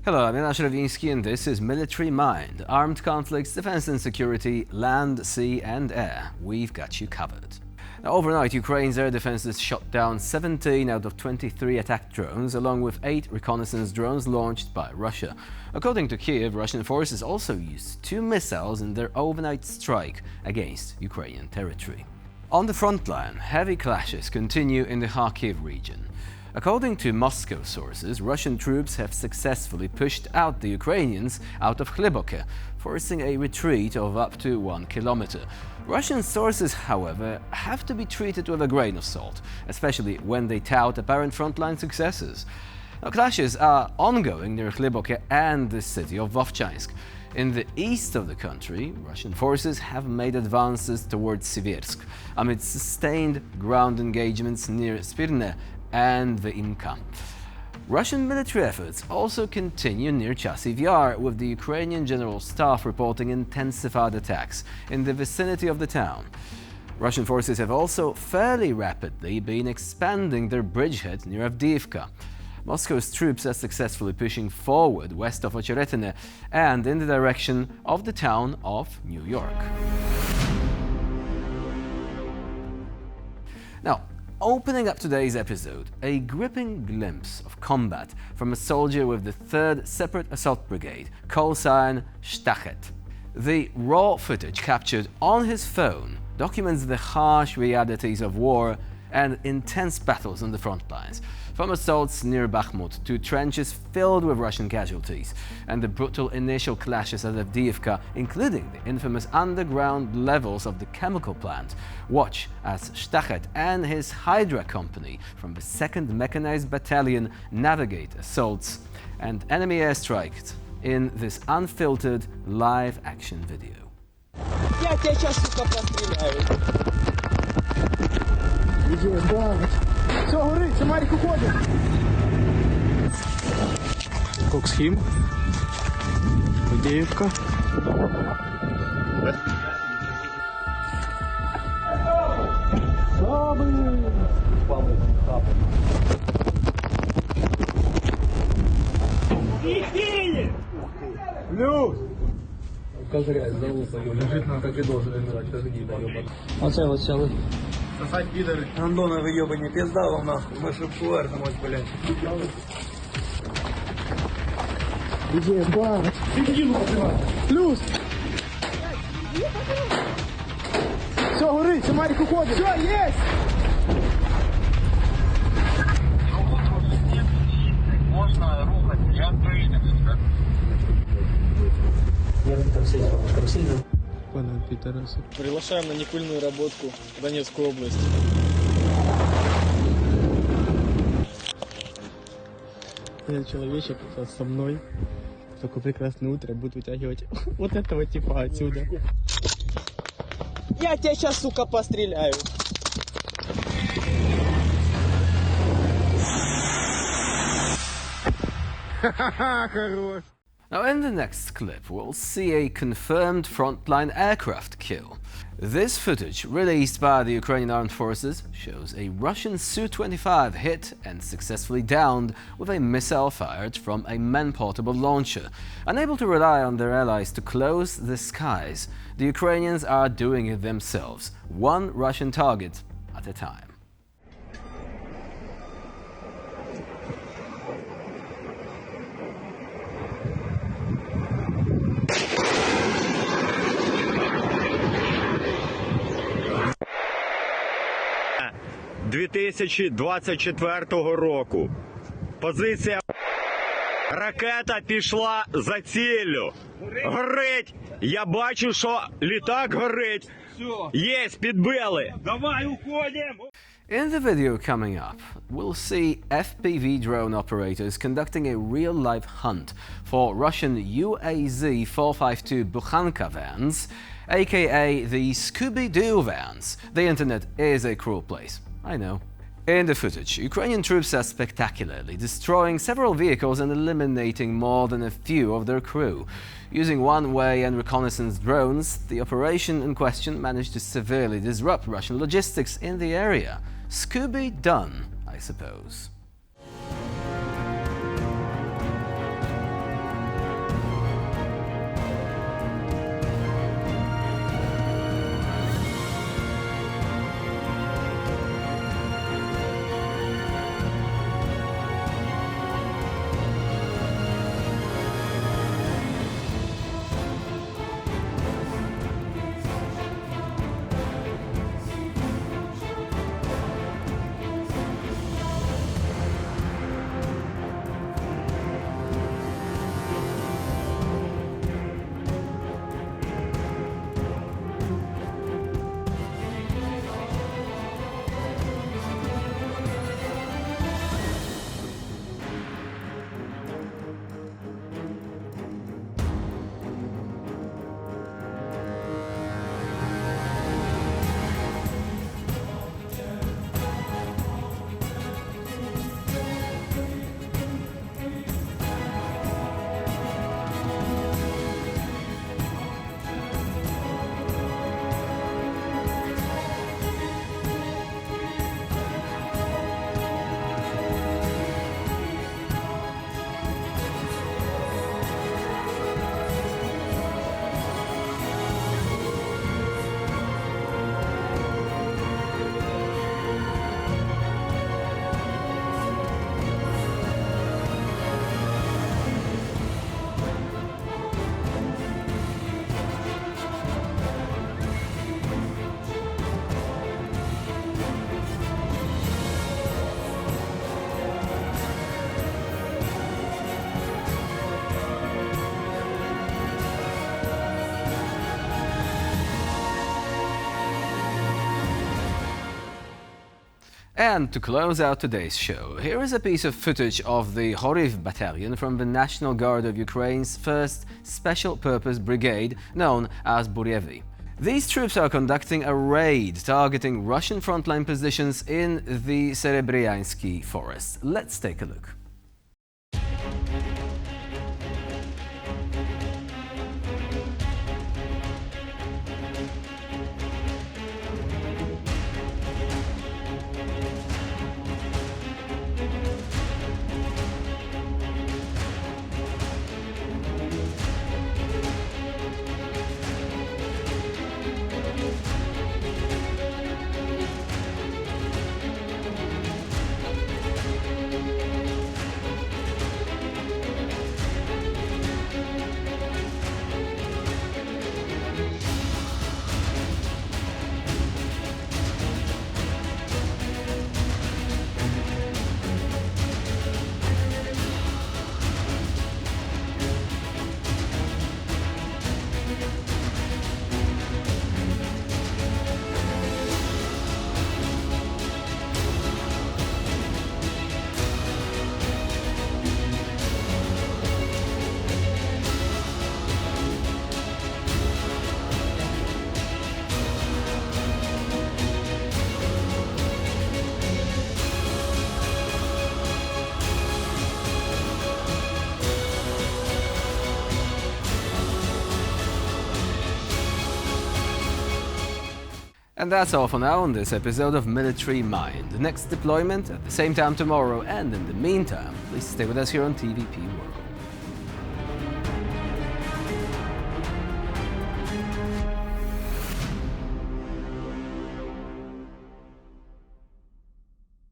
Hello, I'm Jan Shravinsky and this is Military Mind. Armed conflicts, defense and security, land, sea and air. We've got you covered. Now, overnight, Ukraine's air defenses shot down 17 out of 23 attack drones, along with 8 reconnaissance drones launched by Russia. According to Kiev, Russian forces also used 2 missiles in their overnight strike against Ukrainian territory. On the front line, heavy clashes continue in the Kharkiv region. According to Moscow sources, Russian troops have successfully pushed out the Ukrainians out of Khlyboke, forcing a retreat of up to 1 kilometer. Russian sources, however, have to be treated with a grain of salt, especially when they tout apparent frontline successes. Now, clashes are ongoing near Khlyboke and the city of Vovchansk. In the east of the country, Russian forces have made advances towards Siversk amid sustained ground engagements near Spirne and the Imka. Russian military efforts also continue near Chasiv Yar, with the Ukrainian General Staff reporting intensified attacks in the vicinity of the town. Russian forces have also fairly rapidly been expanding their bridgehead near Avdiivka. Moscow's troops are successfully pushing forward west of Ocheretine and in the direction of the town of New York. Now, opening up today's episode, a gripping glimpse of combat from a soldier with the 3rd Separate Assault Brigade, call sign Shtachet. The raw footage captured on his phone documents the harsh realities of war and intense battles on the front lines, from assaults near Bakhmut to trenches filled with Russian casualties, and the brutal initial clashes at Avdiivka, including the infamous underground levels of the chemical plant. Watch as Shtachet and his Hydra company from the 2nd Mechanized Battalion navigate assaults and enemy airstrikes in this unfiltered live action video. Я тебя сейчас, сука, постреляю. Иди, да. Все, горит, Самарик уходит. Коксхим. Авдеевка. Плюс! Козыряк, залупа, лежит нам, как и должен лежать, как гнида, ёбаный. Оце вот целый. Сосать пидоры. Андона, вы ёбаный, пизда вам нахуй. Мы шипуэр, на мой, блядь. Где, ба? Плюс! Все, горит, Самарик уходит. Все, есть! Можно рухать, я открыт. Приглашаем на непыльную работку в Донецкую область. Этот человечек со мной в такое прекрасное утро будет вытягивать вот этого типа отсюда. Я тебя сейчас, сука, постреляю. Ха-ха-ха, хорош. Now, in the next clip, we'll see a confirmed frontline aircraft kill. This footage, released by the Ukrainian Armed Forces, shows a Russian Su-25 hit and successfully downed with a missile fired from a man-portable launcher. Unable to rely on their allies to close the skies, the Ukrainians are doing it themselves, one Russian target at a time. – 2024 року. Позиція. Ракета пішла за ціллю. Горить. Я бачу, що літак горить. Єсть, підбили. Давай, уходимо. In the video coming up, we'll see FPV drone operators conducting a real-life hunt for Russian UAZ-452 Bukhanka vans, aka the Scooby-Doo vans. The internet is a cruel place, I know. In the footage, Ukrainian troops are spectacularly destroying several vehicles and eliminating more than a few of their crew. Using one-way and reconnaissance drones, the operation in question managed to severely disrupt Russian logistics in the area. Scooby done, I suppose. And to close out today's show, here is a piece of footage of the Horiv battalion from the National Guard of Ukraine's 1st Special Purpose Brigade, known as Buryevi. These troops are conducting a raid targeting Russian frontline positions in the Serebryansky forest. Let's take a look. And that's all for now on this episode of Military Mind. Next deployment at the same time tomorrow, and in the meantime, please stay with us here on TVP World.